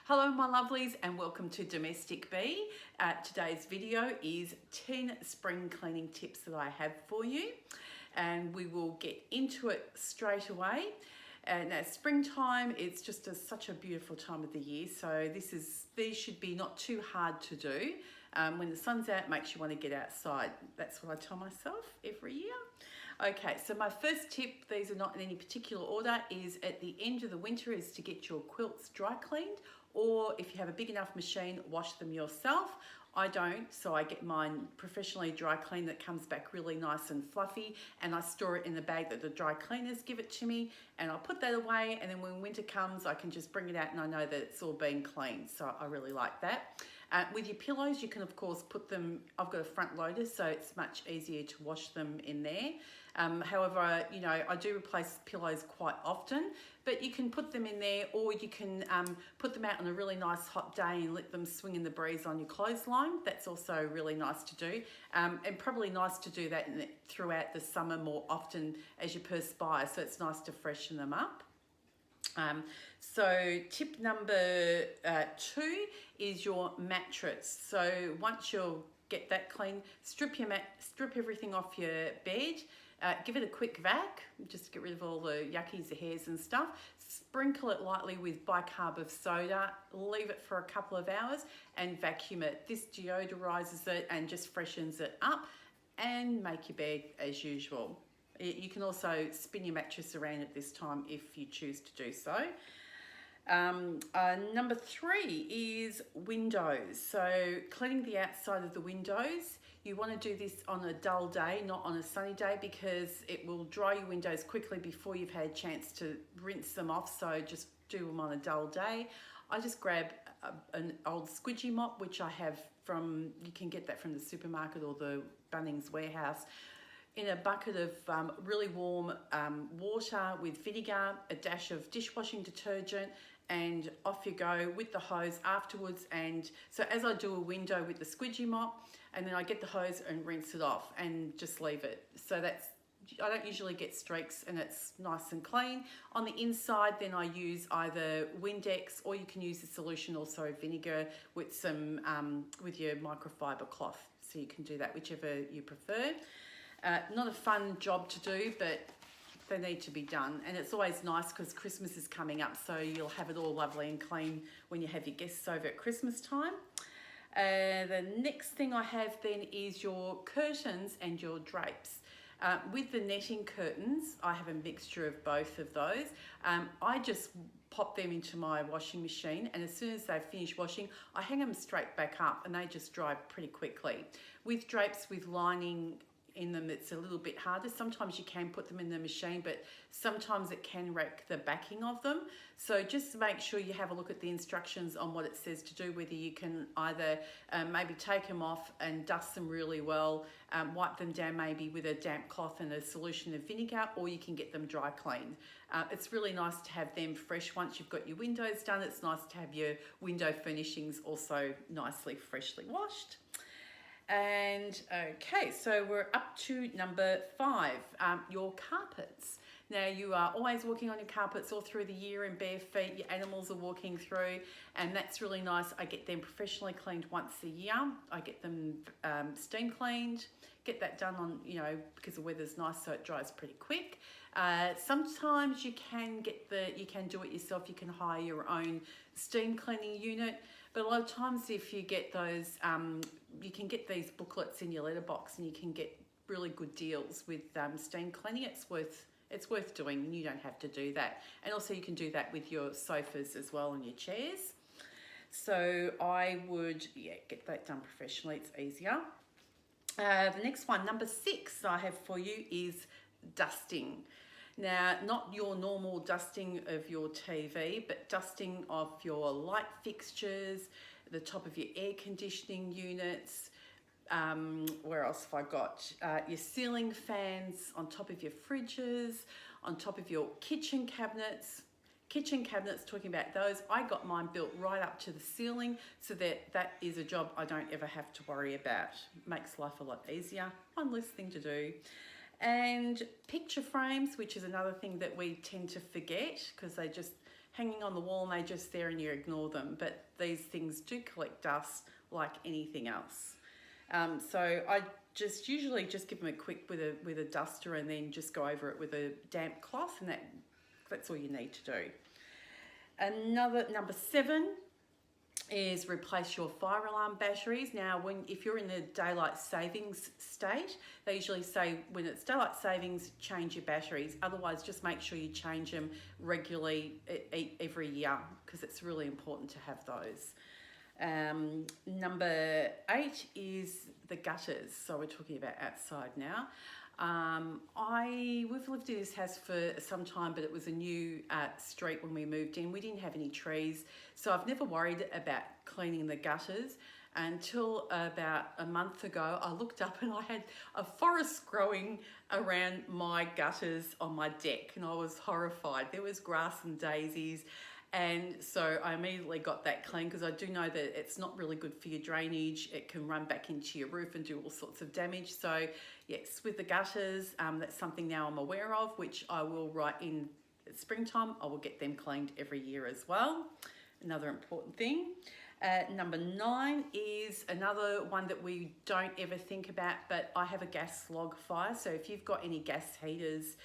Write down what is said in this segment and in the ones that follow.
Hello my lovelies and welcome to Domestic Bee. Today's video is 10 spring cleaning tips that I have for you, and we will get into it straight away. And at springtime, it's just such a beautiful time of the year, so these should be not too hard to do. When the sun's out, it makes you want to get outside. That's what I tell myself every year. Okay, so my first tip, these are not in any particular order, is at the end of the winter is to get your quilts dry cleaned, or if you have a big enough machine, wash them yourself. I don't, so I get mine professionally dry cleaned that comes back really nice and fluffy, and I store it in the bag that the dry cleaners give it to me, and I'll put that away, and then when winter comes I can just bring it out and I know that it's all been cleaned, so I really like that. With your pillows, you can of course put them, I've got a front loader so it's much easier to wash them in there. However, I do replace pillows quite often, but you can put them in there, or you can put them out on a really nice hot day and let them swing in the breeze on your clothesline. That's also really nice to do, and probably nice to do that throughout the summer more often as you perspire, so it's nice to freshen them up. So tip number 2 is your mattress. So once you'll get that clean, strip everything off your bed. Give it a quick vac, just to get rid of all the yuckies, the hairs and stuff. Sprinkle it lightly with bicarb of soda, leave it for a couple of hours and vacuum it. This deodorizes it and just freshens it up, and make your bed as usual. You can also spin your mattress around at this time if you choose to do so. Number 3 is windows. So cleaning the outside of the windows. You want to do this on a dull day, not on a sunny day, because it will dry your windows quickly before you've had a chance to rinse them off. So just do them on a dull day. I just grab an old squidgy mop, which I have you can get that from the supermarket or the Bunnings warehouse, in a bucket of really warm water with vinegar, a dash of dishwashing detergent, and off you go with the hose afterwards. And so as I do a window with the squidgy mop, and then I get the hose and rinse it off and just leave it. So I don't usually get streaks and it's nice and clean. On the inside, then I use either Windex, or you can use the solution, also vinegar, with some with your microfiber cloth. So you can do that, whichever you prefer. Not a fun job to do, but they need to be done, and it's always nice because Christmas is coming up, so you'll have it all lovely and clean when you have your guests over at Christmas time. The next thing I have then is your curtains and your drapes. With the netting curtains, I have a mixture of both of those. I just pop them into my washing machine, and as soon as they finish washing, I hang them straight back up and they just dry pretty quickly. With drapes with lining in them, it's a little bit harder. Sometimes you can put them in the machine, but sometimes it can wreck the backing of them. So just make sure you have a look at the instructions on what it says to do, whether you can either maybe take them off and dust them really well, wipe them down maybe with a damp cloth and a solution of vinegar, or you can get them dry cleaned. It's really nice to have them fresh once you've got your windows done. It's nice to have your window furnishings also nicely freshly washed. And okay, so we're up to number 5, your carpets. Now, you are always walking on your carpets all through the year in bare feet. Your animals are walking through, and that's really nice. I get them professionally cleaned once a year. I get them steam cleaned. Get that done on, because the weather's nice, so it dries pretty quick. Sometimes you can do it yourself. You can hire your own steam cleaning unit. But a lot of times, if you get those, you can get these booklets in your letterbox, and you can get really good deals with steam cleaning. It's worth doing, and you don't have to do that. And also, you can do that with your sofas as well and your chairs. So I would, get that done professionally. It's easier. The next one, number 6, I have for you is dusting. Now, not your normal dusting of your TV, but dusting of your light fixtures, the top of your air conditioning units. Where else have I got? Your ceiling fans, on top of your fridges, on top of your kitchen cabinets. Kitchen cabinets, talking about those, I got mine built right up to the ceiling, so that is a job I don't ever have to worry about. Makes life a lot easier. One less thing to do. And picture frames, which is another thing that we tend to forget because they just hanging on the wall and they're just there and you ignore them. But these things do collect dust like anything else. So I usually just give them a quick with a duster and then just go over it with a damp cloth, and that's all you need to do. Number 7 is replace your fire alarm batteries. Now, if you're in the daylight savings state, they usually say when it's daylight savings, change your batteries. Otherwise, just make sure you change them regularly every year, because it's really important to have those. Number 8 is the gutters. So we're talking about outside now. We've lived in this house for some time, but it was a new street when we moved in. We didn't have any trees, so I've never worried about cleaning the gutters until about a month ago. I looked up and I had a forest growing around my gutters on my deck, and I was horrified. There was grass and daisies. And so I immediately got that clean, because I do know that it's not really good for your drainage. It can run back into your roof and do all sorts of damage. So yes, with the gutters, that's something now I'm aware of, which I will write in springtime. I will get them cleaned every year as well. Another important thing. Number 9 is another one that we don't ever think about, but I have a gas log fire. So if you've got any gas heaters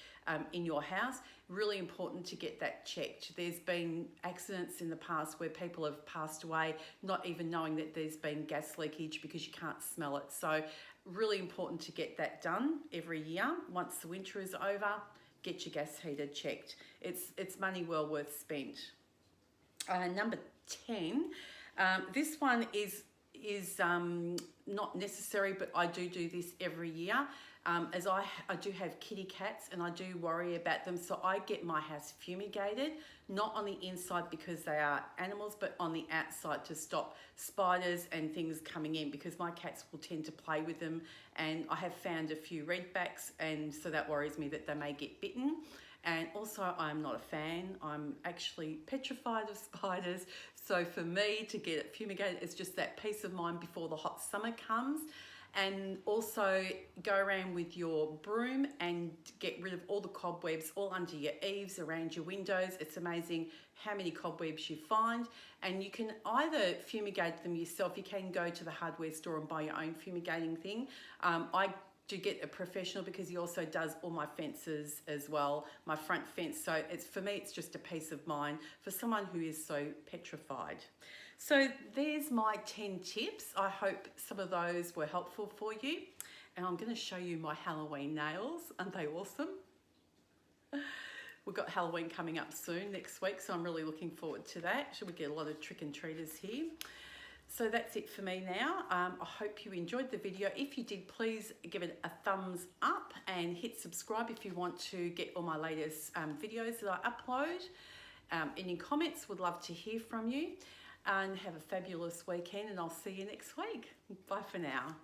in your house, really important to get that checked. There's been accidents in the past where people have passed away not even knowing that there's been gas leakage because you can't smell it. So really important to get that done every year. Once the winter is over, get your gas heater checked. It's money well worth spent. Number 10. This one is not necessary, but I do this every year. As I do have kitty cats and I do worry about them, so I get my house fumigated, not on the inside because they are animals, but on the outside to stop spiders and things coming in, because my cats will tend to play with them, and I have found a few redbacks, and so that worries me that they may get bitten. And also, I'm not a fan. I'm actually petrified of spiders. So for me to get it fumigated, it's just that peace of mind before the hot summer comes. And also go around with your broom and get rid of all the cobwebs all under your eaves, around your windows. It's amazing how many cobwebs you find. And you can either fumigate them yourself. You can go to the hardware store and buy your own fumigating thing. I do get a professional because he also does all my fences as well, my front fence. So for me, it's just a peace of mind for someone who is so petrified. So there's my 10 tips. I hope some of those were helpful for you. And I'm going to show you my Halloween nails. Aren't they awesome? We've got Halloween coming up soon next week, so I'm really looking forward to that. We get a lot of trick-and-treaters here. So that's it for me now. I hope you enjoyed the video. If you did, please give it a thumbs up and hit subscribe if you want to get all my latest videos that I upload. Any comments, would love to hear from you. And have a fabulous weekend, and I'll see you next week. Bye for now.